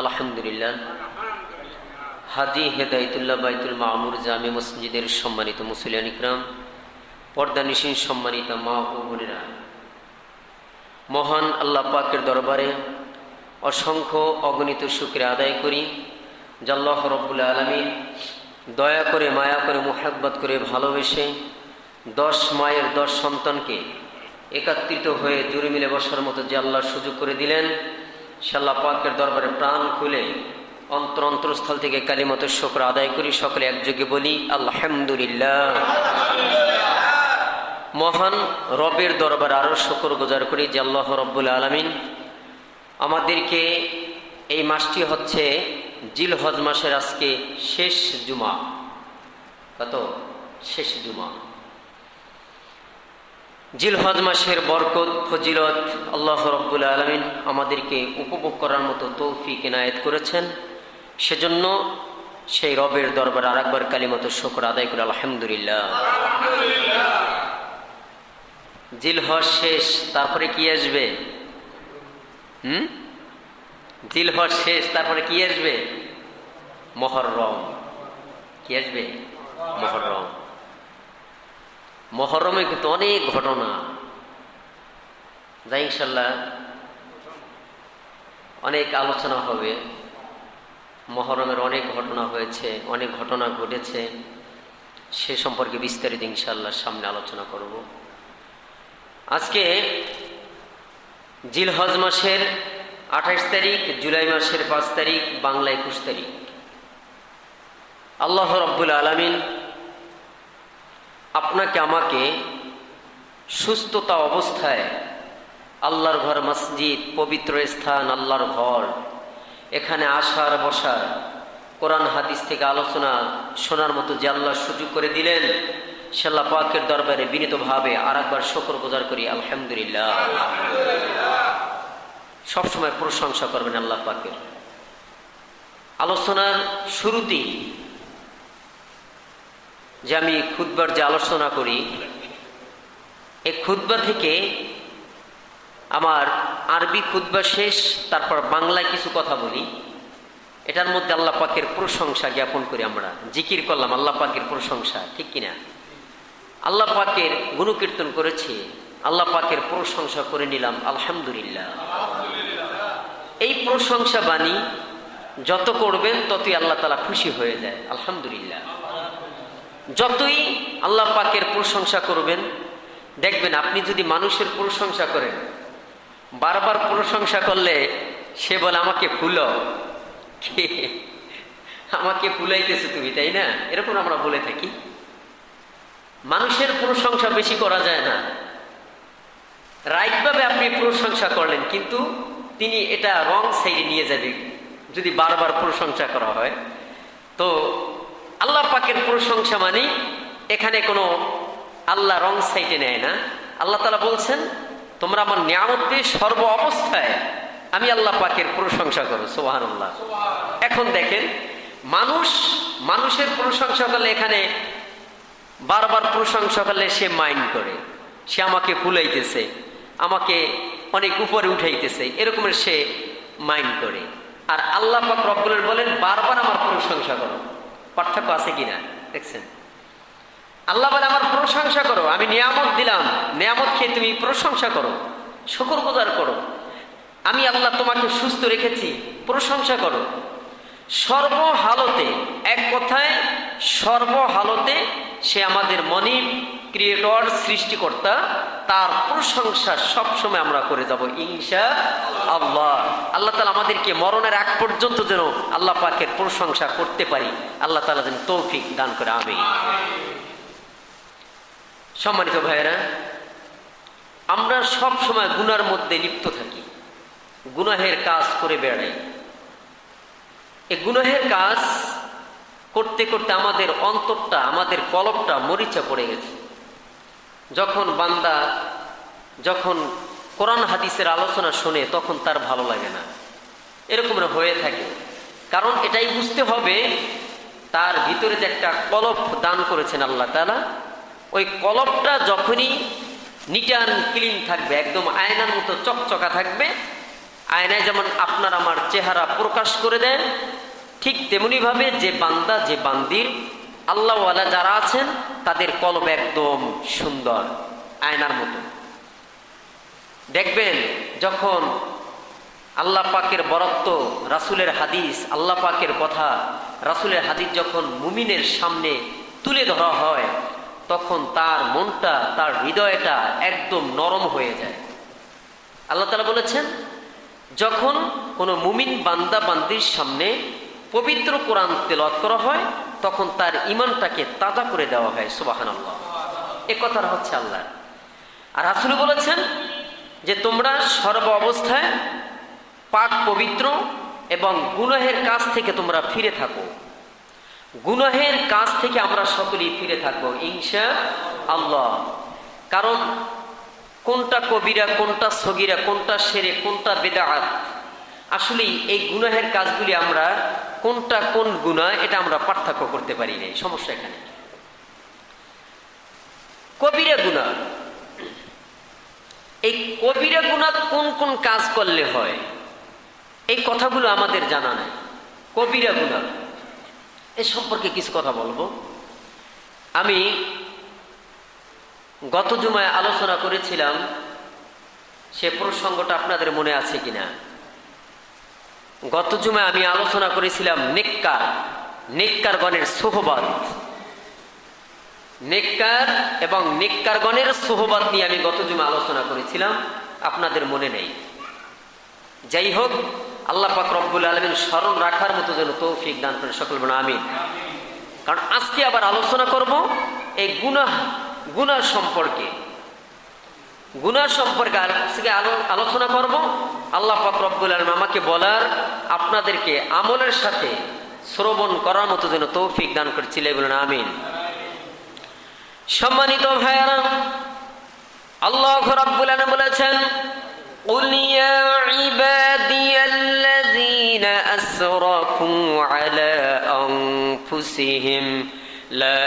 আলহামদুলিল্লাহ। হাজী হেদায়েতুল্লাহ বাইতুল মামুর জামে মসজিদের সম্মানিত মুসলিয়ান ইকরাম, পর্দানিশীন সম্মানিত মা ও বোনেরা, মহান আল্লাহ পাকের দরবারে অসংখ্য অগণিত শুকরিয়া আদায় করি যে আল্লাহ রব্বুল আলামিন দয়া করে, মায়া করে, মুহাব্বত করে, ভালোবেসে 10 মায়ের 10 সন্তানকে একত্রিত হয়ে জুড়ে মিলে বসার মতো যে আল্লাহ সুযোগ করে দিলেন, সে আল্লাহ পাকের দরবারে প্রাণ খুলে অন্তরস্থল থেকে কালিমাতুশ শুকর আদায় করি। সকলে একযোগে বলি আলহামদুলিল্লাহ। মহান রবের দরবারে আরও শুকর গুজার করি যে আল্লাহ রব্বুল আলামিন আমাদেরকে, এই মাসটি হচ্ছে জিলহজ মাসের আজকে শেষ জুমা। কত? শেষ জুমা। জিলহজ মাসের বরকত, ফজিলত আল্লাহ রব্বুল আলামিন আমাদেরকে উপভোগ করার মতো তৌফিক ইনায়েত করেছেন। সেজন্য সেই রবের দরবার আরেকবার কালিমাতুশ শুকর আদায় করে আলহামদুলিল্লাহ। জিলহজ শেষ, তারপরে কি আসবে? জিলহজ শেষ, তারপরে কি আসবে? মুহররম। কি আসবে? মুহররম। মুহররমে কিন্তু অনেক ঘটনা, যা ইনশাল্লাহ অনেক আলোচনা হবে। মুহররমের অনেক ঘটনা হয়েছে, অনেক ঘটনা ঘটেছে, সে সম্পর্কে বিস্তারিত ইনশাল্লাহ সামনে আলোচনা করব। আজকে জিলহজ মাসের 28 তারিখ, জুলাই মাসের 5 তারিখ, বাংলা 21 তারিখ। আল্লাহ রব্বুল আলামিন আপনাকে আমাকে সুস্থতা অবস্থায় আল্লাহর ঘর, মসজিদ, পবিত্র স্থান, আল্লাহর ঘর, এখানে আসার, বসার, কোরআন হাদিস থেকে আলোচনা শোনার মতো যে আল্লাহ সুযোগ করে দিলেন, সে আল্লাহ পাকের দরবারে বিনীতভাবে আরেকবার শুকর গুজার করি আলহামদুলিল্লাহ। সবসময় প্রশংসা করবেন আল্লাহ পাকের। আলোচনার শুরুতেই যে আমি খুতবার যে আলোচনা করি, এই খুতবা থেকে আমার আরবি খুতবা শেষ, তারপর বাংলায় কিছু কথা বলি। এটার মধ্যে আল্লাহ পাকের প্রশংসা জ্ঞাপন করি, আমরা জিকির করলাম আল্লাহ পাকের প্রশংসা, ঠিক কিনা? আল্লাহ পাকের গুণকীর্তন করেছি, আল্লাহ পাকের প্রশংসা করে নিলাম আলহামদুলিল্লাহ। এই প্রশংসা বাণী যত করবেন ততই আল্লাহ তাআলা খুশি হয়ে যায় আলহামদুলিল্লাহ। যতই আল্লাহ পাকের প্রশংসা করবেন, দেখবেন আপনি যদি মানুষের প্রশংসা করেন, বারবার প্রশংসা করলে সে বলে আমাকে ফুলো, আমাকে ফুলাইতেছে তুমি, তাই না? এরকম আমরা বলে থাকি। মানুষের প্রশংসা বেশি করা যায় না। রাইটভাবে আপনি প্রশংসা করলেন, কিন্তু তিনি এটা রং সাইডে নিয়ে যাবে যদি বারবার প্রশংসা করা হয়। তো আল্লাহ পাকের প্রশংসা মানে এখানে কোনো আল্লাহ রং সাইডে নেয় না। আল্লাহ তাআলা বলছেন, তোমরা আমার নিয়ামত পেয়ে সর্ব অবস্থায় আমি আল্লাহ পাকের প্রশংসা করো। সুবহানাল্লাহ। এখন দেখেন, মানুষের প্রশংসা করলে, এখানে বারবার প্রশংসা করলে সে মাইন্ড করে, সে আমাকে ফুলাইতেছে, আমাকে অনেক উপরে উঠাইতেছে, এরকমের সে মাইন্ড করে। আর আল্লাহ পাক রব্বুল আলামিন বলেন বারবার আমার প্রশংসা করো। পার্থক্য আছে কিনা দেখছেন? আল্লাহ বলে আমার প্রশংসা করো, আমি নিয়ামত দিলাম, নিয়ামত খেয়ে তুমি প্রশংসা করো, শুকরগুজার করো। আমি আল্লাহ তোমাকে সুস্থ রেখেছি, প্রশংসা করো। সর্বহালতে, এক কথায় সর্বহালতে সে আমাদের মনিব, ক্রিয়েটর, সৃষ্টিকর্তা, তার প্রশংসা সবসময় আমরা করে যাব ইনশাআল্লাহ। আল্লাহ তাআলা আমাদেরকে মরণের আগ পর্যন্ত যেন আল্লাহ পাকের প্রশংসা করতে পারি, আল্লাহ তাআলা যেন তৌফিক দান করে, আমিন। সম্মানিত ভাইয়েরা, আমরা সব সময় গুনার মধ্যে লিপ্ত থাকি, গুনাহের কাজ করে বেড়াই। এই গুনাহের কাজ করতে করতে আমাদের অন্তরটা, আমাদের কলবটা মরিচা পড়ে গেছে। যখন বান্দা কোরআন হাদিসের আলোচনা শোনে, তখন তার ভালো লাগে না, এরকম হয়ে থাকে। কারণ এটাই বুঝতে হবে, তার ভিতরে যে একটা কলব দান করেছেন আল্লাহ তাআলা, ওই কলবটা যখনই নিট অ্যান্ড ক্লিন থাকবে, একদম আয়নার মতো চকচকা থাকবে, আয়নায় যেমন আপনার আমার চেহারা প্রকাশ করে দেন, ঠিক তেমনিভাবে যে বান্দা যে বান্দির আল্লাহওয়ালা যারা আছেন তাদের কলব একদম সুন্দর, আয়নার মতো। দেখবেন যখন আল্লাহ পাকের বরাদ্দ, রাসূলের হাদিস, আল্লাহ পাকের কথা, রাসূলের হাদিস যখন মুমিনের সামনে তুলে ধরা হয়, তখন তার মনটা, তার হৃদয়টা একদম নরম হয়ে যায়। আল্লাহ তাআলা বলেছেন, যখন কোনো মুমিন বান্দা বান্দির সামনে পবিত্র কোরআন তেলাওয়াত করা হয়, তখন তার ঈমানটাকে তাজা করে দেওয়া হয়। সুবহানাল্লাহ। এ কথাটা হচ্ছে আল্লাহ। আর রাসূল বলেছেন যে তোমরা সর্ব অবস্থায় পাক পবিত্র এবং গুনাহের কাজ থেকে তোমরা ফিরে থাকো। গুনাহের কাজ থেকে আমরা সকলেই ফিরে থাকবো ইনশাআল্লাহ। কারণ কোনটা কবিরা, কোনটা সগীরা, কোনটা শিরক, কোনটা বিদআত, আসলে এই গুনাহের কাজগুলি আমরা কোনটা কোন গুনাহ এটা আমরা পার্থক্য করতে পারি না। সমস্যা এখানে। কবিরা গুনাহ, এই কবিরা গুনাহ কোন কোন কাজ করলে হয় এই কথাগুলো আমাদের জানা নাই। কবিরা গুনাহ এ সম্পর্কে কিছু কথা বলবো। আমি গত জুমায় আলোচনা করেছিলাম, সে প্রসঙ্গটা আপনাদের মনে আছে কিনা। গত জুমায় আমি আলোচনা করেছিলাম নেককারগণের সুহবত, নেককার এবং নেককারগণের সুহবত নিয়ে আমি গত জুমায় আলোচনা করেছিলাম, আপনাদের মনে নেই। যাই হোক, আল্লাহ পাক রব্বুল আলামিন স্মরণ রাখার মতো যেন তৌফিক দান করেন, সকল বলেন আমিন। কারণ আজকে আবার আলোচনা করব এই গুনাহ সম্পর্কে। গুনাহ সম্পর্কে আজকে আলোচনা করব। আল্লাহ পাক রব্বুল আলামিন আমাকে বলার, আপনাদেরকে আমলের সাথে শ্রবণ করার মতো যেন তৌফিক দান করে, চিল্লাইয়া বলেন আমিন। সম্মানিত ভাইয়ারা, আল্লাহ রাব্বুল আলামিন বলেছেন, قُلْ يَا عِبَادِيَ الَّذِينَ أَسْرَفُوا عَلَى أَنفُسِهِمْ لَا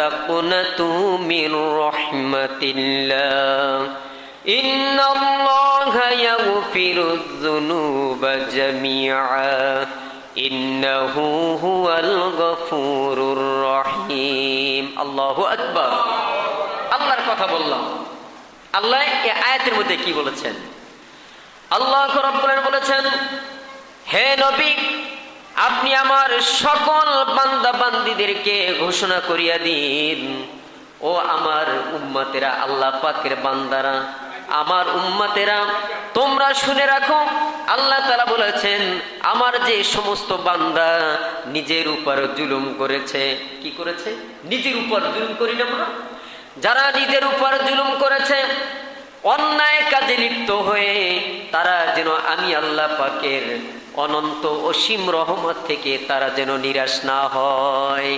تَقْنَطُوا مِنْ رَحْمَةِ اللَّهِ إِنَّ اللَّهَ يَغْفِرُ الذُّنُوبَ جَمِيعًا إِنَّهُ هُوَ الْغَفُورُ الرَّحِيمُ। আল্লাহু আকবার। আল্লাহর কথা বললাম। আল্লাহ এই আয়াতের মধ্যে কি বলেছেন? আল্লাহ রাব্বুল আলামিন বলেছেন, হে নবী, আপনি আমার সকল বান্দা বান্দীদেরকে ঘোষণা করিয়া দিন, ও আমার উম্মতেরা, আল্লাহ পাকের বান্দারা, আমার উম্মতেরা, তোমরা শুনে রাখো, আল্লাহ তাআলা বলেছেন, আমার যে সমস্ত বান্দা নিজের উপর জুলুম করেছে, কি করেছে? নিজের উপর জুলুম করি না আমরা? যারা নিজের উপর জুলুম করেছে, অন্যায় কাজে লিপ্ত হয়ে, তারা যেন আমি আল্লাহ পাকের অনন্ত অসীম রহমত থেকে তারা যেন নিরাশ না হয়।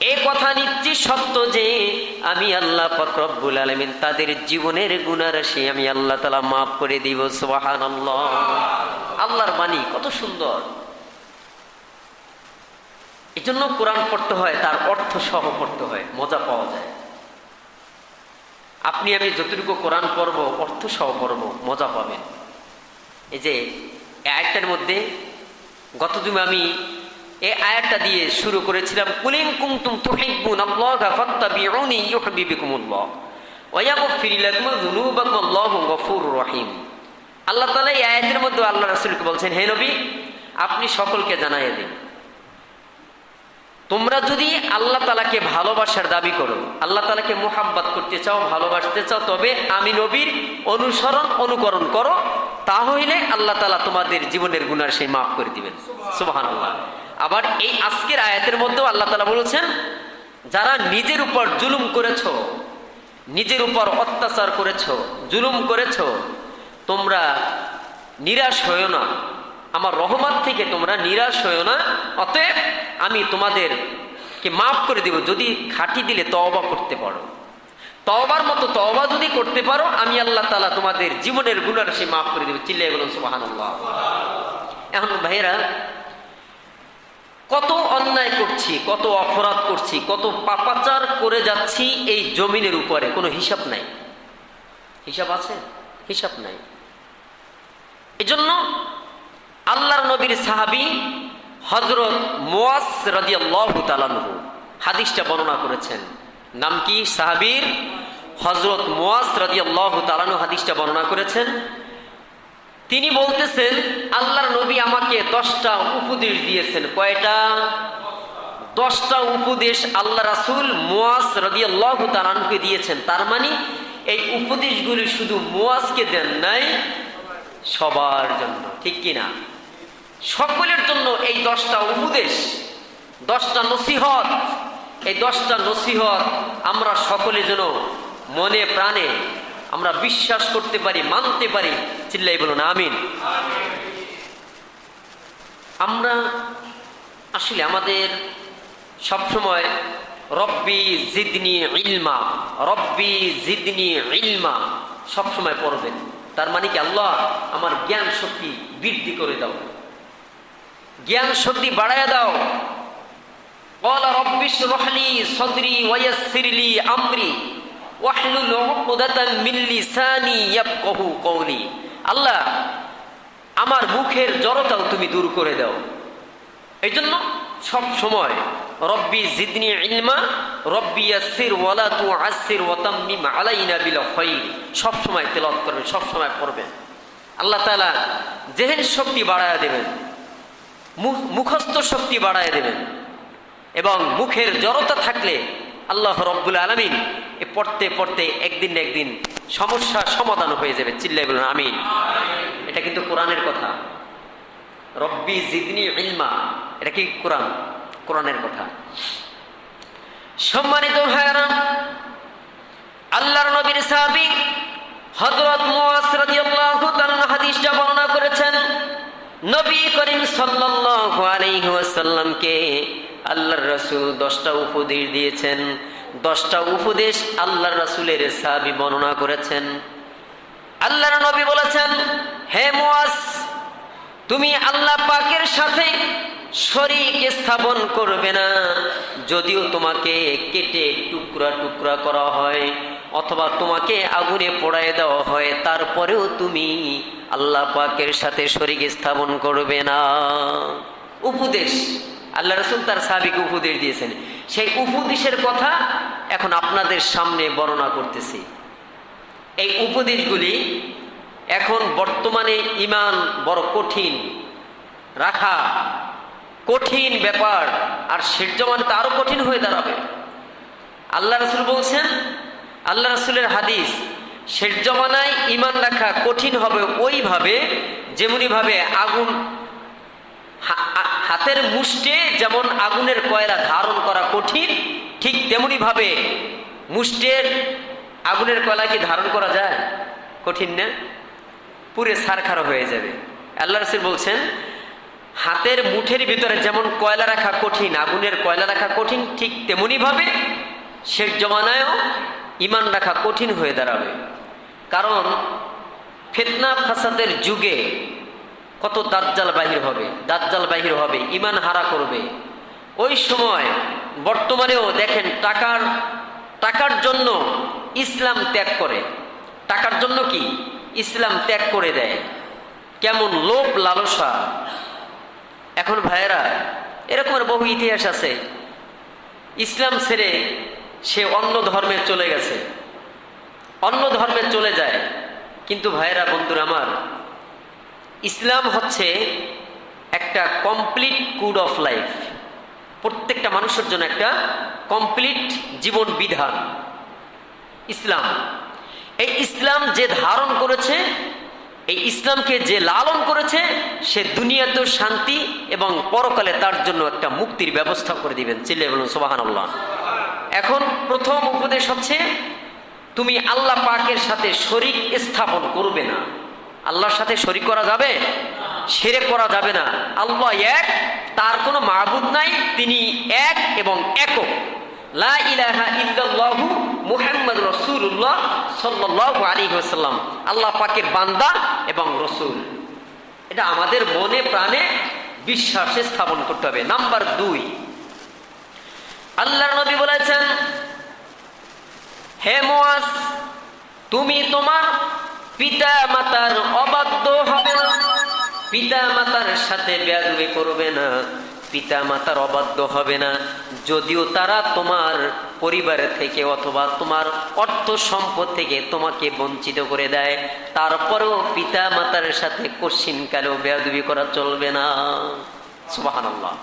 এই কথা নিশ্চিত সত্য যে আমি আল্লাহ পাক রব্বুল আলামিন তাদের জীবনের গুনাহ রাশি আমি আল্লাহ তাআলা মাফ করে দিব। সুবহানাল্লাহ। আল্লাহর বাণী কত সুন্দর। এজন্য কোরআন পড়তে হয়, তার অর্থ সহ পড়তে হয়, মজা পাওয়া যায়। আপনি আমি যতটুকু কোরআন পড়ব, অর্থ সহ পড়ব, মজা পাবেন। এই যে আয়াতটার মধ্যে গত জুমে আমি এই আয়াতটা দিয়ে শুরু করেছিলাম, কুলিন কুনতুম তুহিব্বুনাল্লাহা ফাত্তাবিউনি ইউহিব্বুকুমুল্লাহ ওয়া ইয়াগফির লাকুম যুনুবাকুম আল্লাহু গফুরুর রহিম। আল্লাহ তাআলা এই আয়াতের মধ্যে আল্লাহ রাসূলকে বলছেন, হে নবী, আপনি সকলকে জানাইয়া দিন, তোমরা যদি আল্লাহ তাআলাকে ভালোবাসার দাবি করো, আল্লাহ তাআলাকে মুহাব্বত করতে চাও, ভালোবাসতে চাও, তবে আমি নবীর অনুকরণ করো, তাহলে আল্লাহ তাআলা তোমাদের জীবনের গুনাহ সেই মাফ করে দিবেন। সুবহানাল্লাহ। আবার এই আজকের আয়াতের মধ্যেও আল্লাহ তাআলা বলেছেন, যারা নিজের উপর জুলুম করেছো, নিজের উপর অত্যাচার করেছো, জুলুম করেছো, তোমরা নিরাশ হয়ো না, আমার রহমত থেকে তোমরা নিরাশ হয়ো না, অতএব আমি তোমাদেরকে মাফ করে দিব যদি খাঁটি দিলে তওবা করতে পারো। তওবার মতো তওবা যদি করতে পারো, আমি আল্লাহ তাআলা তোমাদের জীবনের গুনাহ রাশি মাফ করে দেব। চিল্লাইয়া বলুন সুবহানাল্লাহ। এখন ভাইয়েরা, কত অন্যায় করছি, কত অপরাধ করছি, কত পাপাচার করে যাচ্ছি এই জমিনের উপরে, কোনো হিসাব নাই। হিসাব আছে? হিসাব নাই। এজন্য আল্লাহর নবীর সাহাবী হযরত মুয়াজ রাদিয়াল্লাহু তাআলা আনহু হাদিসটা বর্ণনা করেছেন। নাম কি সাহাবীর? হযরত মুয়াজ রাদিয়াল্লাহু তাআলা আনহু হাদিসটা বর্ণনা করেছেন। তিনি বলতেছেন, আল্লাহর নবী আমাকে 10টা উপদেশ দিয়েছেন। কয়টা? 10টা উপদেশ আল্লাহ রাসূল মুয়াজ রাদিয়াল্লাহু তাআলা আনহুকে দিয়েছেন। তার মানে এই উপদেশগুলি শুধু মুয়াজকে দেন নাই, সবার জন্য, ঠিক কিনা? সকলের জন্য এই 10টা উপদেশ, 10টা নসিহত, এই 10টা নসিহত আমরা সকলে যেন মনে প্রাণে আমরা বিশ্বাস করতে পারি, মানতে পারি। চিল্লাই বলুন আমিন। আমরা আসলে আমাদের সবসময় রব্বি জিদনি ইলমা, রব্বি জিদনি ইলমা সবসময় পড়বেন। তার মানে কি, আল্লাহ আমার জ্ঞান শক্তি বৃদ্ধি করে দাও, জ্ঞান শক্তি বাড়ায় দাও। ক্বালা রব্বি ইশরাহ লি সাদরি ওয়া ইয়াসসির লি আমরি ওয়াহলুল উকদাতাম মিন লিসানি ইয়াফকাহু কওলি। আল্লাহ আমার মুখের জড়তাও তুমি দূর করে দাও। এই জন্য সব সময় রব্বি জিদনি ইলমা, রব্বি ইয়াসসির ওয়া লা তুআসসির ওয়া তাম্মিম আলাইনা বিল খায়র সব সময় তেলাওয়াত করবেন, সব সময় পড়বেন। আল্লাহ তাআলা জেহেন শক্তি বাড়ায় দেবেন, মুখস্থ শক্তি বাড়ায় দেবেন, এবং মুখের জড়তা থাকলে আল্লাহ রব্বুল আলামিন এ পড়তে পড়তে একদিন না একদিন সমস্যা সমাধান হয়ে যাবে। চিল্লাই বলুন আমিন। এটা কিন্তু কোরআনের কথা। রব্বি জিদনি ইলমা, এটা কি কোরআন? কোরআনের কথা। সম্মানিত ভাইরা, আল্লাহর নবীর সাহাবী হযরত মুয়াজ রাদিয়াল্লাহু তাআলা হাদিসটা বর্ণনা করেছেন। নবী করিম সাল্লাল্লাহু আলাইহি ওয়াসাল্লামকে আল্লাহর রাসূল 10টা উপদেশ দিয়েছেন। 10টা উপদেশ আল্লাহর রাসূলের সাহাবী বর্ণনা করেছেন। আল্লাহর নবী বলেছেন, হে মুয়াজ, তুমি আল্লাহ পাকের সাথে শরীক স্থাপন করবে না। যদিও তোমাকে কেটে টুকরা টুকরা করা হয় অথবা তোমাকে আগুনে পোড়ায় দেওয়া হয়, তারপরেও তুমি আল্লাহ পাকের সাথে শরীক স্থাপন করবে না। উপদেশ আল্লাহ রাসূল তার সাহাবীকে উপদেশ দিয়েছেন। সেই উপদেশের কথা এখন আপনাদের সামনে বর্ণনা করতেছি। এই উপদেশগুলি এখন বর্তমানে ঈমান বড় কঠিন রাখা, কঠিন ব্যাপার, আর শেষ জমানাতে আরো কঠিন হয়ে দাঁড়াবে। আল্লাহ রাসূল বলছেন, আল্লাহ রাসূলের হাদিস, শেষ জমানায় ঈমান রাখা কঠিন হবে ওইভাবে যেমনি ভাবে আগুন হাতের মুষ্টে যেমন আগুনের কয়লা ধারণ করা কঠিন, ঠিক তেমনি ভাবে মুষ্টের আগুনের কয়লা কি ধারণ করা যায়? কঠিন না? পুরে ছারখার হয়ে যাবে। আল্লাহ রাসূল বলছেন, হাতের মুঠের ভিতরে যেমন কয়লা রাখা কঠিন, আগুনের কয়লা রাখা কঠিন, ঠিক তেমনি ভাবে শেষ জমানায়ও ঈমান রাখা কঠিন হয়ে দাঁড়াবে। কারণ ফিতনা ফাসাদের যুগে কত দাজ্জাল বাহির হবে, দাজ্জাল বাহির হবে, ঈমান হারা করবে। ওই সময় বর্তমানেও দেখেন টাকার জন্য ইসলাম ত্যাগ করে, টাকার জন্য কি ইসলাম ত্যাগ করে দেয়। কেমন লোভ লালসা! এখন ভাইয়েরা, এরকমের বহু ইতিহাস আছে। ইসলাম ছেড়ে সে অন্য ধর্মে চলে গেছে, অন্য ধর্মে চলে যায়। কিন্তু ভাইয়েরা, বন্ধুরা আমার, ইসলাম হচ্ছে একটা কমপ্লিট কোড অফ লাইফ। প্রত্যেকটা মানুষের জন্য একটা কমপ্লিট জীবন বিধান ইসলাম। এই ইসলাম যে ধারণ করেছে, এই ইসলামকে যে লালন করেছে, সে দুনিয়াতেও শান্তি এবং পরকালে তার জন্য একটা মুক্তির ব্যবস্থা করে দিবেন। চিল্লায়ে বলুন সুবহানাল্লাহ। এখন প্রথম উপদেশ হচ্ছে, তুমি আল্লাহ পাকের সাথে শরীক স্থাপন করবে না। আল্লাহর সাথে শরীক করা যাবে? শিরক করা যাবে না। আল্লাহ এক, তার কোনো মাবুদ নাই, তিনি এক এবং একক। লা ইলাহা ইল্লাল্লাহু মুহাম্মাদুর রাসূলুল্লাহ সাল্লাল্লাহু আলাইহি ওয়াসাল্লাম আল্লাহ পাকের বান্দা এবং রাসূল। এটা আমাদের মনে প্রাণে বিশ্বাসে স্থাপন করতে হবে। নাম্বার 2, আল্লাহর নবী বলেছেন, হে মুয়াজ, তুমি তোমার পিতা মাতার অবাধ্য হবে না। পিতা মাতার সাথে বেয়াদবি করবে না, পিতা মাতার অবাধ্য হবে না, যদিও তারা তোমার পরিবার থেকে অথবা তোমার অর্থ সম্পদ থেকে তোমাকে বঞ্চিত করে দেয়, তারপরেও পিতা মাতার সাথে কশ্চিনকালেও বেয়াদবি করা চলবে না। সুবহানাল্লাহ।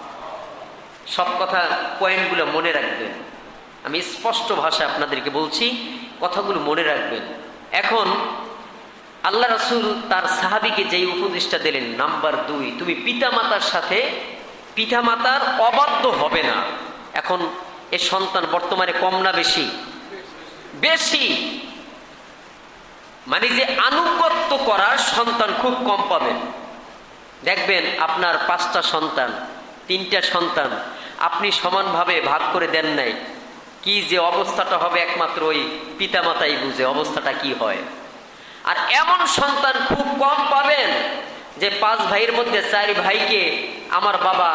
সব কথা পয়েন্টগুলো মনে রাখবেন, আমি স্পষ্ট ভাষায় আপনাদেরকে বলছি, কথাগুলো মনে রাখবেন। এখন আল্লাহ রাসূল তার সাহাবীকে যেই উপদেশটা দিলেন, নাম্বার 2, তুমি পিতামাতার সাথে পিতামাতার অবাধ্য হবে না। এখন এ সন্তান বর্তমানে কম না বেশি? বেশি। মানে যে আনুগত্য করার সন্তান খুব কম পাবেন। দেখবেন আপনার 5টা সন্তান, 3টা সন্তান আপনি সমানভাবে ভাগ করে দেন নাই, কি যে অবস্থাটা হবে একমাত্র ওই পিতামাতাই বুঝে অবস্থাটা কি হয়। আর এমন সন্তান খুব কম পাবেন যে 5 ভাইয়ের মধ্যে 4 ভাইকে আমার বাবা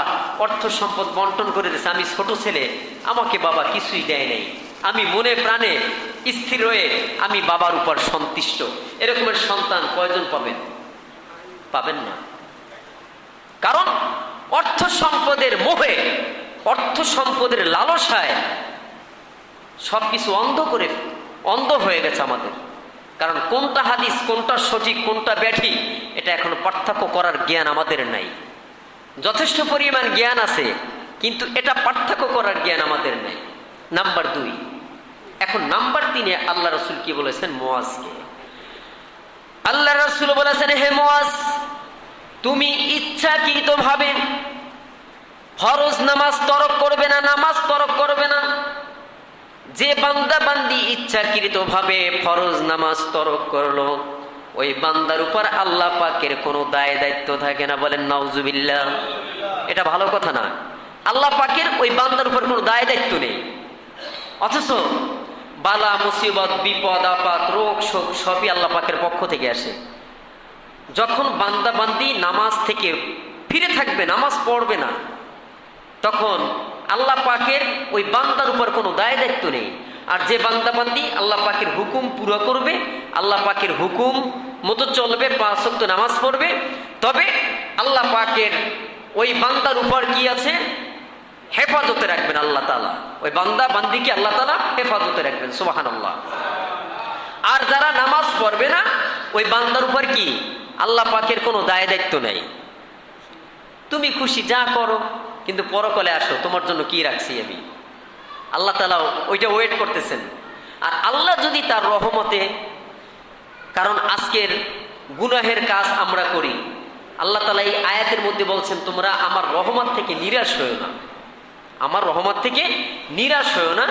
অর্থ সম্পদ বন্টন করে দিয়েছে, আমি ছোট ছেলে, আমাকে বাবা কিছুই দেয় নাই, আমি মনে প্রাণে স্থির হয়ে আমি বাবার উপর সন্তুষ্ট। এরকমের সন্তান কয়জন পাবেন? পাবেন না। কারণ অর্থ সম্পদের মোহে, অর্থ সম্পদের লালসায় সবকিছু অন্ধ হয়ে গেছে আমাদের। কারণ কোনটা হাদিস, কোনটা সঠিক, কোনটা ব্যাঠিক, এটা এখন পার্থক্য করার জ্ঞান আমাদের নাই। যথেষ্ট পরিমাণ জ্ঞান আছে, কিন্তু এটা পার্থক্য করার জ্ঞান আমাদের নাই। নাম্বার 2। এখন নাম্বার 3-এ আল্লাহ রাসূল কি বলেছেন মুয়াজকে? আল্লাহ রাসূল বলেছেন, হে মুয়াজ, তুমি ইচ্ছাকৃতভাবে ফরজ নামাজ তরক করবে না, নামাজ তরক করবে না। যে বান্দা বান্দি ইচ্ছাকৃতভাবে ফরজ নামাজ তরক করলো, ওই বান্দার উপর আল্লাহ পাকের কোনো দায় দায়িত্ব থাকে না। বলেন নাউজুবিল্লাহ। এটা ভালো কথা না? আল্লাহ পাকের ওই বান্দার উপর কোনো দায় দায়িত্ব নেই। অথচ বালা মুসিবত, বিপদ আপদ, রোগ শোক সবই আল্লাহ পাকের পক্ষ থেকে আসে। যখন বান্দা বান্দি নামাজ থেকে ফিরে থাকবে, নামাজ পড়বে না, তখন আল্লাহ পাকের ওই বান্দার উপর কোনো দায় দায়িত্ব নেই। আর যে বান্দা বান্দি আল্লাহ পাকের হুকুম পুরো করবে, আল্লাহ পাকের হুকুম মতো চলবে, 5 ওয়াক্ত নামাজ পড়বে, তবে আল্লাহ পাকের ওই বান্দার উপর কি আছে? হেফাজতে রাখবেন আল্লাহ তাআলা। ওই বান্দা বান্দিকে আল্লাহ তাআলা হেফাজতে রাখবেন। সুবহানাল্লাহ। আর যারা নামাজ পড়বে না, ওই বান্দার উপর কি? আল্লাহ পাকের কোনো দায় দায়িত্ব নেই। তুমি খুশি যা করো, কিন্তু পরকালে আসো, তোমার জন্য কি রাখছি আমি। আল্লাহ তাআলা ওইটা ওয়েট করতেছেন। আর আল্লাহ যদি তার রহমতে, কারণ আজকের গুনাহের কাজ আমরা করি, আল্লাহ তাআলা এই আয়াতের মধ্যে বলছেন, তোমরা আমার রহমত থেকে নিরাশ হয়ো না, আমার রহমত থেকে নিরাশ হয়ো না।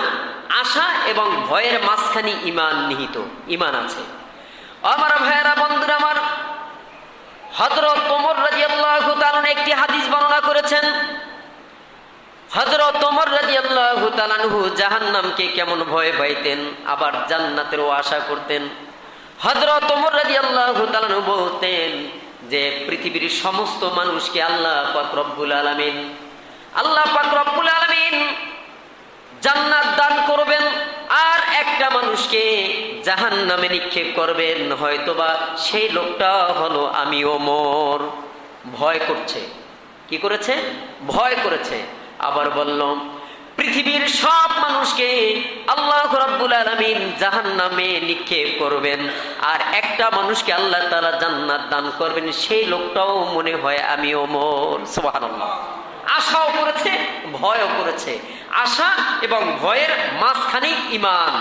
আশা এবং ভয়ের মাঝখানে ঈমান নিহিত, ঈমান আছে। আমার ভাইয়েরা, বন্ধুরা আমার, হযরত ওমর রাদিয়াল্লাহু তাআলা একটি হাদিস বর্ণনা করেছেন। হযরত ওমর রাদিয়াল্লাহু তাআলা জাহান্নামকে কেমন ভয় পাইতেন, আবার জান্নাতেরও আশা করতেন। হযরত ওমর রাদিয়াল্লাহু তাআলা বলতেন যে পৃথিবীর সমস্ত মানুষকে আল্লাহ পাক রব্বুল আলামিন জান্নাত দান করবেন, আর একটা মানুষকে জাহান্নামে নিক্ষেপ করবেন, হয়তোবা সেই লোকটা হলো আমি ওমর। ভয় করছে। কি করেছে? ভয় করেছে। আবার বলল, পৃথিবীর সব মানুষকে আল্লাহ রাব্বুল আলামিন জাহান্নামে নিক্ষেপ করবেন, আর একটা মানুষকে আল্লাহ তাআলা জান্নাত দান করবেন, সেই লোকটাও মনে হয় আমি ওমর। সুবহানাল্লাহ। আশাও করেছে, ভয়ও করেছে। আশা এবং ভয়ের মাঝখানে ঈমান।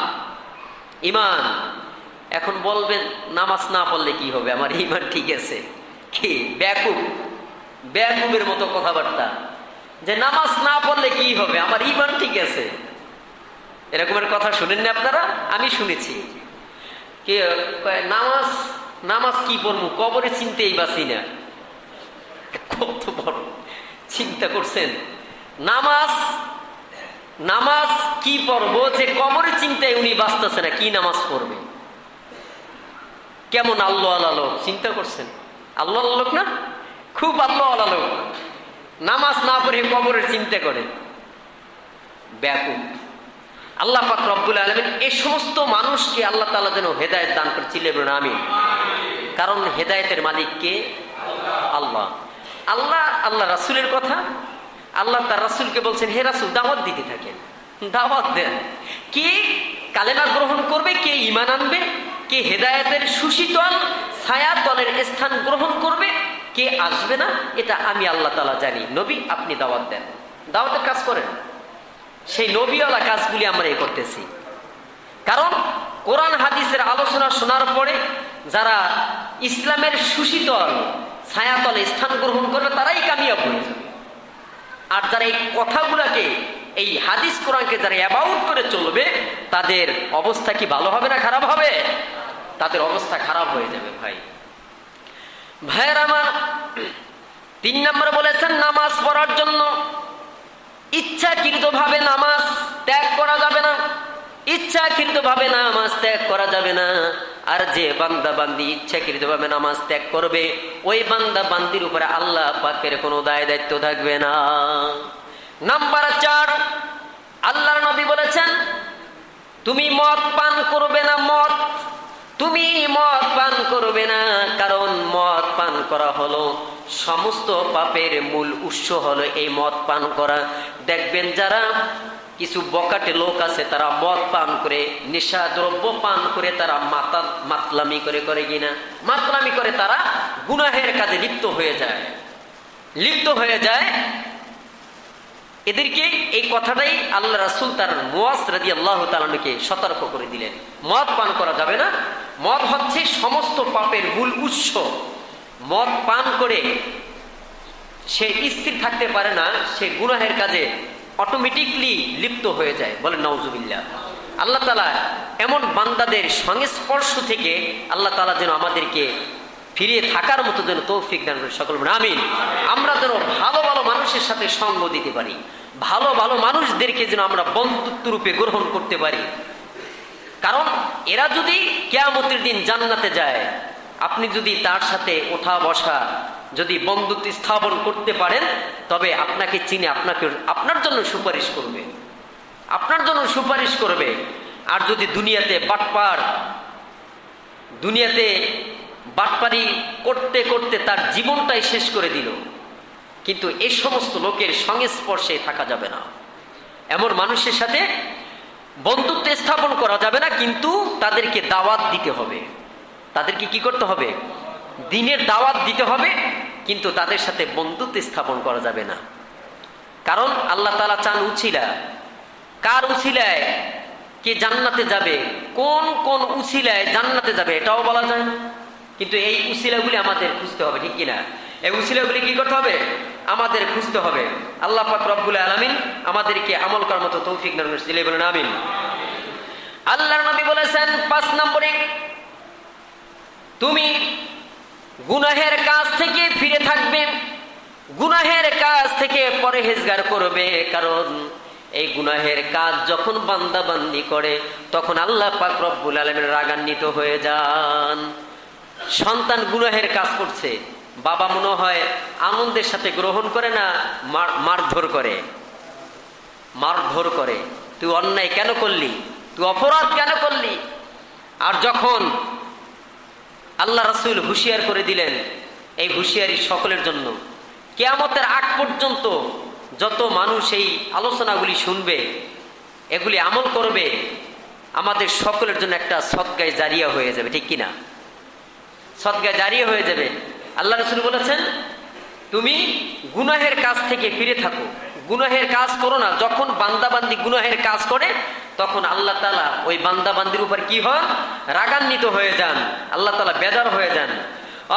ঈমান। এখন বলবেন, নামাজ না পড়লে কি হবে, আমার ঈমান ঠিক আছে? কি বেয়াকুবের মতো কথাবার্তা, যে নামাজ না পড়লে কি হবে, আমার ঈমান ঠিক আছে। এরকমের কথা শুনেন না আপনারা? আমি শুনেছি। কে নামাজ কি পড়বো, কবরে চিনতেই বাঁচি না। কত বড় চিন্তা করছেন! নামাজ কি পড়বো, যে কবরে চিন্তায় উনি বাঁচতেছে না, কি নামাজ পড়বে? কেমন আল্লাহ আল্লাহ লোক! চিন্তা করছেন? আল্লাহ আল্লাহ লোক না? খুব আল্লাহ আল্লাহ লোক। নামাজ না পড়ে কবরের চিন্তা করে, ব্যাকুল। আল্লাহ পাক রব্বুল আলামিন এই সমস্ত মানুষকে আল্লাহ তাআলা যেন হেদায়েত দান করে, চিল্লাবেন আমিন। কারণ হেদায়েতের মালিক কে? আল্লাহ, আল্লাহ আল্লাহ রাসূলের কথা, আল্লাহ তার রাসূলকে বলছেন হে রাসূল দাওয়াত দিতে থাকেন, দাওয়াত দেন। কে কালেমা গ্রহণ করবে, কে ঈমান আনবে, কে হেদায়েতের সুশীতল ছায়াতলের স্থান গ্রহণ করবে, কে আসবে না, এটা আমি আল্লাহ তাআলা জানি। নবী আপনি দাওয়াত দেন, দাওয়াতের কাজ করেন। সেই নবীওয়ালা কাজগুলি আমরা করতেছি। কারণ কোরআন হাদিসের আলোচনা শোনার পরে যারা ইসলামের সুশীতল ছায়াতলে স্থান গ্রহণ করবে তারাই কামিয়াব হয়ে যাবে। আর যারা এই কথাগুলোকে, এই হাদিস কোরআনকে যারা অ্যাবাউট করে চলবে, তাদের অবস্থা কি ভালো হবে না খারাপ হবে? তাদের অবস্থা খারাপ হয়ে যাবে। ভাইয়ের আমার, 3 নম্বরে বলেছেন নামাজ পড়ার জন্য ইচ্ছাকৃতভাবে নামাজ ত্যাগ করা যাবে না, ইচ্ছাকৃতভাবে নামাজ ত্যাগ করা যাবে না। আর যে বান্দা বান্দি ইচ্ছাকৃতভাবে নামাজ ত্যাগ করবে, ওই বান্দা বান্দির উপরে আল্লাহ পাকের কোনো দায় দায়িত্ব থাকবে না। নাম্বার 4, আল্লাহর নবী বলেছেন তুমি মদ পান করবে না, তুমি মদ পান করবে না। কারণ মদ পান করা হলো সমস্ত পাপের মূল উৎস, হলো এই মদ পান করা। দেখবেন যারা কিছু বকাটে লোক আছে, তারা মদ পান করে, নেশা দ্রব্য পান করে, তারা মাতলামি করে কিনা, মাতলামি করে তারা গুনাহের কাজে লিপ্ত হয়ে যায়। এদেরকে এই কথাটাই আল্লাহ রাসূল তার মুয়াজ রাদিয়াল্লাহু তাআলা আনহুকে সতর্ক করে দিলেন, মদ পান করা যাবে না। মদ হচ্ছে সমস্ত পাপের মূল উৎস। মদ পান করে সে স্থির থাকতে পারে না, সে গুনাহের কাজে অটোমেটিকলি লিপ্ত হয়ে যায়। বলেন নাউজুবিল্লাহ। আল্লাহ তাআলা এমন বান্দাদের সংস্পর্শ থেকে আল্লাহ তাআলা যেন আমাদেরকে ফিরিয়ে থাকার মতো যেন তৌফিক দান করে, সকল বলেন আমিন। আমরা যেন ভালো ভালো মানুষের সাথে সঙ্গ দিতে পারি, ভালো ভালো মানুষদেরকে যেন আমরা বন্ধুত্ব রূপে গ্রহণ করতে পারি। কারণ এরা যদি কিয়ামতের দিন জান্নাতে যায়, আপনি যদি তার সাথে ওঠা বসা, যদি বন্ধুত্ব স্থাপন করতে পারেন, তবে আপনাকে চিনে আপনার জন্য সুপারিশ করবে। আর যদি দুনিয়াতে বাটপারি করতে করতে তার জীবনটাই শেষ করে দিল, কিন্তু এই সমস্ত লোকের সংস্পর্শে থাকা যাবে না। এমন মানুষের সাথে বন্ধুত্ব স্থাপন করা যাবে না, কিন্তু তাদেরকে দাওয়াত দিতে হবে। তাদেরকে কি করতে হবে? দ্বীনের দাওয়াত দিতে হবে, কিন্তু তাদের সাথে বন্ধুত্ব স্থাপন করা যাবে না। কারণ আল্লাহ তাআলা চান উছিলা। কার উছিলায় কে জান্নাতে যাবে, কোন কোন উছিলায় জান্নাতে যাবে এটাও বলা যায় না। কিন্তু এই উছিলাগুলি আমাদের খুঁজতে হবে, ঠিক কিনা? এই উছিলাগুলি কি করতে হবে? আমাদের খুঁজতে হবে। আল্লাহ পাক রব্বুল আলামিন আমাদেরকে আমল করার মতো তৌফিক দান করুন, বলেন আমিন। আল্লাহর নবী বলেছেন 5 নম্বরে, তুমি গুনাহের কাজ থেকে ফিরে থাকবে, গুনাহের কাজ থেকে পরহেজগার করবে। কারণ এই গুনাহের কাজ যখন বান্দা বান্দি করে, তখন আল্লাহ পাক রব্বুল আলামিন রাগান্বিত হয়ে যান। সন্তান গুনাহের কাজ করছে, বাবা মনে হয় আনন্দের সাথে গ্রহণ করে না, মারধর করে, তুই অন্যায় কেন করলি, তুই অপরাধ কেন করলি। আর যখন আল্লাহ রাসূল হুঁশিয়ার করে দিলেন, এই হুঁশিয়ারি সকলের জন্য, কিয়ামতের আগ পর্যন্ত যত মানুষ এই আলোচনাগুলি শুনবে, এগুলি আমল করবে, আমাদের সকলের জন্য একটা সদকায়ে জারিয়া হয়ে যাবে, ঠিক কিনা? সদকায়ে জারিয়া হয়ে যাবে। আল্লাহ রাসূল বলেছেন তুমি গুনাহের কাজ থেকে ফিরে থাকো, গুনাহের কাজ করো না। যখন বান্দাবান্দি গুনাহের কাজ করে, তখন আল্লাহ তাআলা ওই বান্দাবান্দির উপর কি হন? রাগান্বিত হয়ে যান, আল্লাহ তাআলা বেজার হয়ে যান।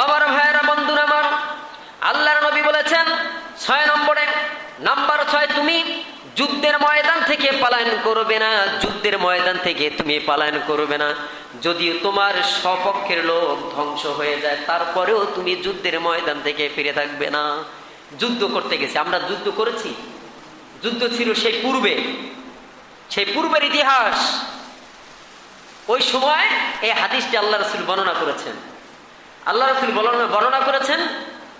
আমার ভাইয়েরা, বন্ধুরা আমার, আল্লাহর নবী বলেছেন 6 নম্বরে, নাম্বার 6, তুমি যুদ্ধের ময়দান থেকে পলায়ন করবে না, যুদ্ধের ময়দান থেকে তুমি পলায়ন করবে না। যদিও তোমার সপক্ষের লোক ধ্বংস হয়ে যায়, তারপরেও তুমি যুদ্ধের ময়দান থেকে ফিরে থাকবে না। যুদ্ধ করতে গেছে, আমরা যুদ্ধ করেছি, যুদ্ধ ছিল সেই পূর্বের ইতিহাস। ওই সময় এই হাদিসটি আল্লাহ রাসূল বর্ণনা করেছেন। আল্লাহ রাসূল বর্ণনা করেছেন,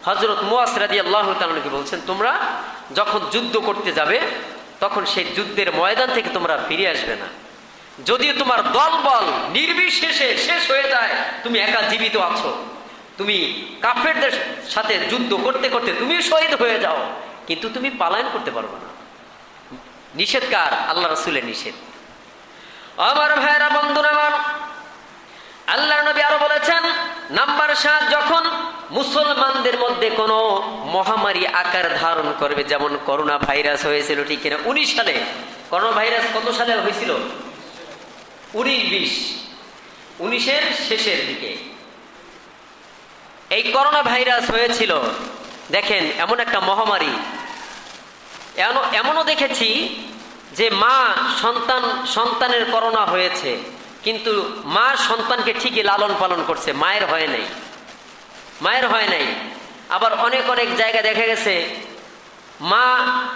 হযরত মুয়াজ রাদিয়াল্লাহু তাআলা আনহু বলছেন, তোমরা যখন যুদ্ধ করতে যাবে, তখন সেই যুদ্ধের ময়দান থেকে তোমরা ফিরে আসবে না। যদিও তোমার দলবল নির্বিশেষে শেষ হয়ে যায়, তুমি একা জীবিত আছো, তুমি কাফেরদের সাথে যুদ্ধ করতে করতে তুমি শহীদ হয়ে যাও, কিন্তু তুমি পালায়ন করতে পারবে না। নিষেধ কার? আল্লাহ রাসূলের নিষেধ। আমার ভাইরা, বন্ধুরা আমার, আল্লাহর নবী আরো বলেছেন, নাম্বার 7, যখন মুসলমানদের মধ্যে কোনো মহামারী আকার ধারণ করবে, যেমন করোনা ভাইরাস হয়েছিল, ঠিক কিনা? 19 সালে করোনা ভাইরাস কত সালে হয়েছিল? 19-20, 19-এর শেষের দিকে এই করোনা ভাইরাস হয়েছিল। দেখেন, এমন একটা মহামারী। এমনও দেখেছি যে মা সন্তানের করোনা হয়েছে, কিন্তু মা সন্তানকে ঠিকই লালন পালন করছে, মায়ের হয় নাই। আবার অনেক অনেক জায়গায় দেখা গেছে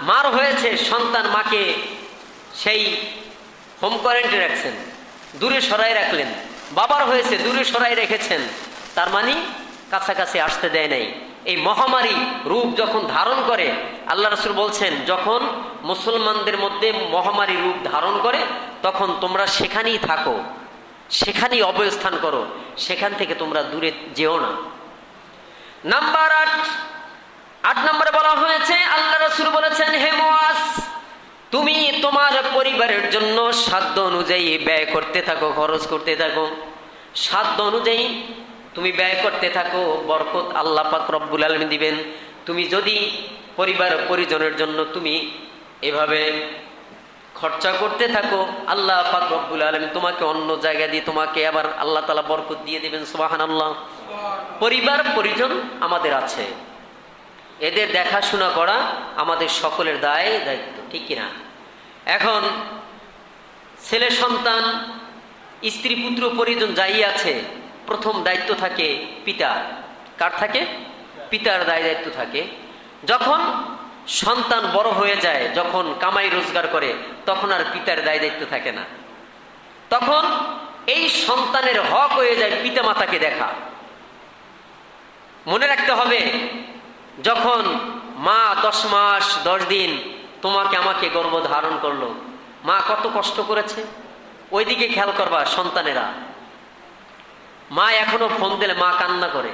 মার হয়েছে, সন্তান মাকে সেই হোম কোয়ারেন্টাইনে রাখছেন, দূরে সরাই রাখলেন। বাবার হয়েছে, দূরে সরাই রেখেছেন, তার মানে কাছাকাছি আসতে দেয় নাই। এই মহামারী রূপ যখন ধারণ করে, আল্লাহ রাসূল বলছেন, যখন মুসলমানদের মধ্যে মহামারী রূপ ধারণ করে, তখন তোমরা সেখানেই থাকো, সেখানেই অবস্থান করো, সেখান থেকে তোমরা দূরে যেও না। নাম্বার 8 নম্বরে বলা হয়েছে, আল্লাহ রাসূল বলেছেন, হে মুআজ, তুমি তোমার পরিবারের জন্য সাধ্য অনুযায়ী ব্যয় করতে থাকো, খরচ করতে থাকো। সাধ্য অনুযায়ী তুমি ব্যয় করতে থাকো, বরকত আল্লাহ পাক রব্বুল আলামিন দিবেন। তুমি যদি পরিবার পরিজনের জন্য তুমি এভাবে খরচা করতে থাকো, আল্লাহ পাক রব্বুল আলামিন তোমাকে অন্য জায়গা দিয়ে তোমাকে আবার আল্লাহ তাআলা বরকত দিয়ে দিবেন। সুবহানাল্লাহ। পরিবার পরিজন আমাদের আছে, এদের দেখাশোনা করা আমাদের সকলের দায়িত্ব, ঠিক কিনা? এখন ছেলে সন্তান, স্ত্রী পুত্র পরিজন যাই আছে, প্রথম দায়িত্ব থাকে পিতার। কার থাকে? পিতার দায়িত্ব থাকে। যখন সন্তান বড় হয়ে যায়, যখন কামাই রোজগার করে, তখন আর পিতার দায়িত্ব থাকে না। তখন এই সন্তানের হক হয়ে যায় পিতা মাতাকে দেখা। মনে রাখতে হবে, যখন মা 10 মাস 10 দিন তোমাকে আমাকে গর্ভ ধারণ করলো, মা কত কষ্ট করেছে, ওইদিকে খেয়াল করবা। সন্তানেরা, মা এখনো ফোন দিলে মা কান্না করে,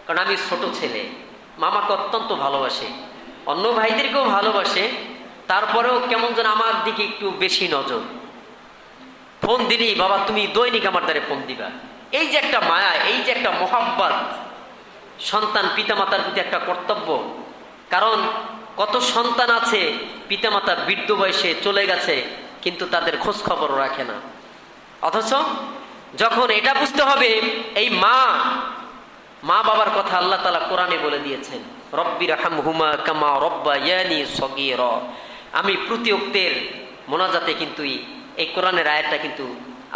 কারণ আমি ছোট ছেলে, মামাকে অত্যন্ত ভালোবাসে, অন্য ভাইদেরকেও ভালোবাসে, তারপরেও কেমন যেন আমার দিকে একটু বেশি নজর। ফোন দিলি, বাবা তুমি দৈনিক আমার দ্বারে ফোন দিবা। এই যে একটা মায়া, এই যে একটা মহাব্বত, সন্তান পিতামাতার প্রতি একটা কর্তব্য। কারণ কত সন্তান আছে পিতামাতা বৃদ্ধ বয়সে চলে গেছে, কিন্তু তাদের খোঁজ খবরও রাখে না। অথচ যখন এটা বুঝতে হবে, এই মা বাবার কথা আল্লাহ তাআলা কোরআনে বলে দিয়েছেন, রব্বির হামহুমা কামা রব্বায়ানি সগীরা। আমি প্রতি ওয়াক্তের মোনাজাতে কিন্তু এই কোরআনের আয়াতটা কিন্তু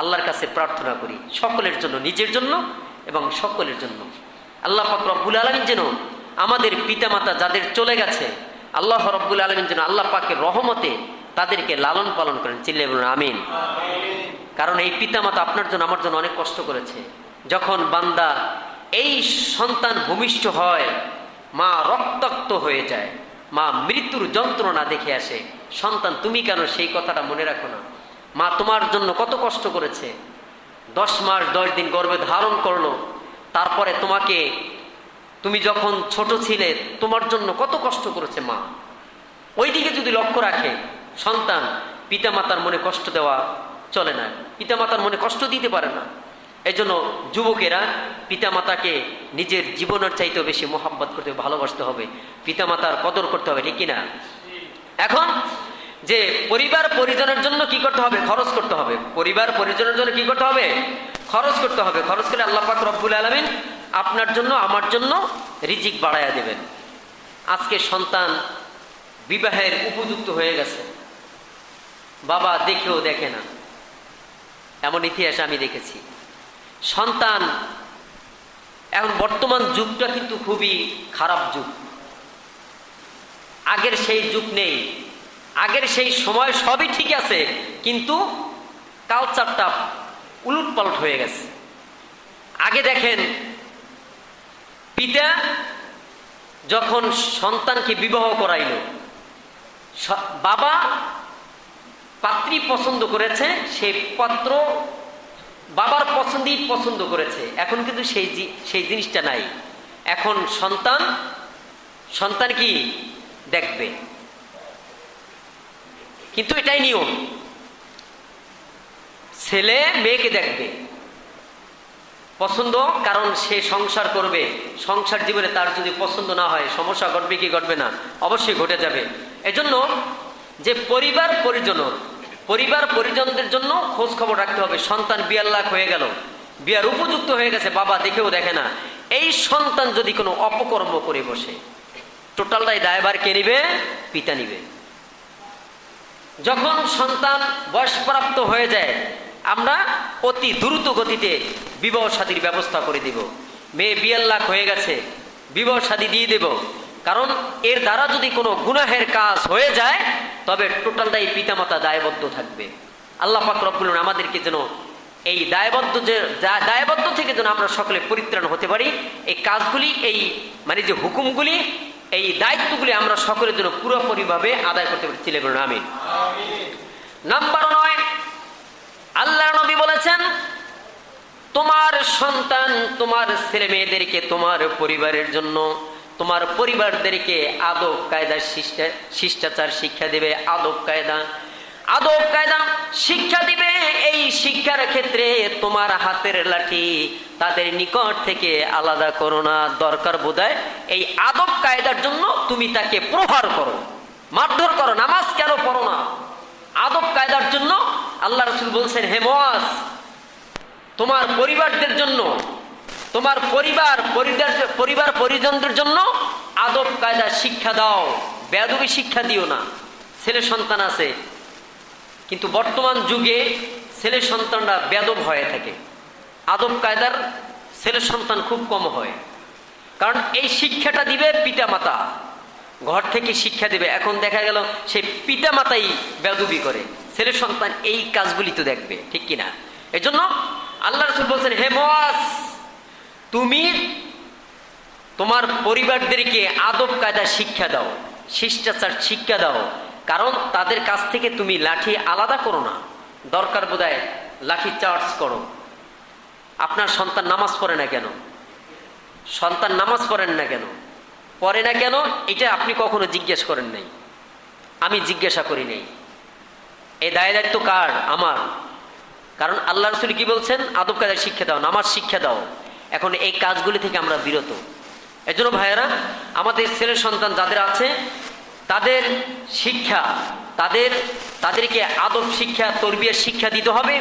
আল্লাহর কাছে প্রার্থনা করি, সকলের জন্য, নিজের জন্য এবং সকলের জন্য। আল্লাহ পাক রব্বুল আলামিন যেন আমাদের পিতামাতা যাদের চলে গেছে, আল্লাহ রব্বুল আলামিন যেন আল্লাহ পাকের রহমতে তাদেরকে লালন পালন করেন। চিল্লায়ে বলুন আমিন। কারণ এই পিতামাতা আপনার জন্য আমার জন্য অনেক কষ্ট করেছে। যখন বান্দা এই সন্তান ভূমিষ্ঠ হয়, মা রক্তাক্ত হয়ে যায়, মা মৃত্যুর যন্ত্রণা দেখে আসে, সন্তান তুমি কেন সেই কথাটা মনে রাখো না? মা তোমার জন্য কত কষ্ট করেছে, 10 মাস 10 দিন গর্ভে ধারণ করলো, তারপরে তুমি যখন ছোট ছিলে তোমার জন্য কত কষ্ট করেছে মা। ওইদিকে যদি লক্ষ্য রাখে সন্তান, পিতামাতার মনে কষ্ট দেওয়া চলে না, পিতামাতার মনে কষ্ট দিতে পারে না। এই জন্য যুবকেরা পিতামাতাকে নিজের জীবনের চাইতেও বেশি মোহাব্বত করতে, ভালোবাসতে হবে, পিতামাতার কদর করতে হবে, ঠিক কিনা? এখন যে পরিবার পরিজনের জন্য কি করতে হবে? খরচ করতে হবে। পরিবার পরিজনের জন্য কি করতে হবে? খরচ করতে হবে। খরচ করে আল্লাহ পাক রব্বুল আলামিন আপনার জন্য আমার জন্য রিজিক বাড়ায়া দেবেন। আজকে সন্তান বিবাহের উপযুক্ত হয়ে গেছে, বাবা দেখেও দেখে না, এমন ইতিহাস আমি দেখেছি। সন্তান, এখন বর্তমান যুগটা কিন্তু খুবই খারাপ যুগ। আগের সেই যুগ নেই, আগের সেই সময় সবই ঠিক আছে, কিন্তু কালচারটা উলটপালট হয়ে গেছে। আগে দেখেন, পিতা যখন সন্তানকে বিবাহ করাইল, বাবা পাত্রী পছন্দ করেছে, সেই পাত্র বাবার পছন্দই পছন্দ করেছে, এখন কিন্তু সেই জিনিসটা নাই। এখন সন্তান কি দেখবে, কিন্তু এটাই নিয়ম, ছেলে মেয়েকে দেখবে পছন্দ, কারণ সে সংসার করবে, সংসার জীবনে তার যদি পছন্দ না হয় সমস্যা ঘটবে কি ঘটবে না, অবশ্যই ঘটে যাবে। এজন্য যে পরিবার পরিজনদের জন্য খোঁজ খবর রাখতে হবে। সন্তান বিয়ার লাখ হয়ে গেল, বিয়ার উপযুক্ত হয়ে গেছে, বাবা দেখেও দেখে না, এই সন্তান যদি কোনো অপকর্ম করে বসে, টোটালটাই দায়ভার কে নিবে? পিতা নিবে। যখন সন্তান বয়সপ্রাপ্ত হয়ে যায়, আমরা অতি দ্রুত গতিতে বিবাহ শাদীর ব্যবস্থা করে দিব। মেয়ে বিয়ার লাখ হয়ে গেছে, বিবাহ শাদী দিয়ে দেব, কারণ এর দ্বারা যদি কোনো গুনাহের কাজ হয়ে যায় তবে টোটালটাই পিতামাতা দায়বদ্ধ থাকবে। আল্লাহ পাক রব্বুল আলামিন আমাদেরকে যেন এই দায়বদ্ধ থেকে যেন আমরা সকলে পরিত্রাণ হতে পারি। এই কাজগুলি, এই মানে যে হুকুমগুলি, এই দায়িত্বগুলি আমরা সকলের জন্য পুরোপুরিভাবে আদায় করতে পারি। ছিলে বলুন আমিন। নাম্বার 9, আল্লাহ নবী বলেছেন, তোমার সন্তান, তোমার ছেলে মেয়েদেরকে, তোমার পরিবারের জন্য, তোমার পরিবারদেরকে আদব কায়দা শিষ্টাচার শিক্ষা দেবে, আদব কায়দা শিক্ষা দিবে। এই শিক্ষার ক্ষেত্রে তোমার হাতের লাঠি তাদের নিকট থেকে আলাদা করো না। দরকার বোধহয় এই আদব কায়দার জন্য তুমি তাকে প্রহার করো, মারধর করো, নামাজ কেন পড়ো না? আদব কায়দার জন্য আল্লাহ রাসূল বলছেন, হে মুআজ, তোমার পরিবারদের জন্য, তোমার পরিবার পরিজনদের জন্য আদব কায়দা শিক্ষা দাও, বেয়াদবি শিক্ষা দিও না। ছেলে সন্তান আছে, কিন্তু বর্তমান যুগে ছেলে সন্তানরা বেয়াদব হয়ে থাকে, আদব কায়দার ছেলে সন্তান খুব কম হয়। কারণ এই শিক্ষাটা দিবে পিতামাতা, ঘর থেকে শিক্ষা দিবে। এখন দেখা গেল সেই পিতামাতাই বেয়াদবি করে, ছেলে সন্তান এই কাজগুলি তো দেখবে, ঠিক কিনা? এজন্য আল্লাহ রাসূল বলছেন, হে মুআজ, তুমি তোমার পরিবারদেরকে আদব কায়দা শিক্ষা দাও, শিষ্টাচার শিক্ষা দাও, কারণ তাদের কাছ থেকে তুমি লাঠি আলাদা করো না। দরকার বোধহয় লাঠি চার্জ করো। আপনার সন্তান নামাজ পড়ে না কেন? পড়ে না কেন এটা আপনি কখনো জিজ্ঞেস করেন নাই, আমি জিজ্ঞাসা করি নাই। এই দায়িত্ব কার? আমার। কারণ আল্লাহ রাসূল কি বলছেন? আদব কায়দা শিক্ষা দাও, নামাজ শিক্ষা দাও। এখন এই কাজগুলি থেকে আমরা বিরত। এজন্য ভাইয়েরা, আমাদের ছেলে সন্তান যাদের আছে তাদের শিক্ষা, তাদেরকে আদব শিক্ষা, তরবিয়ত শিক্ষা দিতে হবে।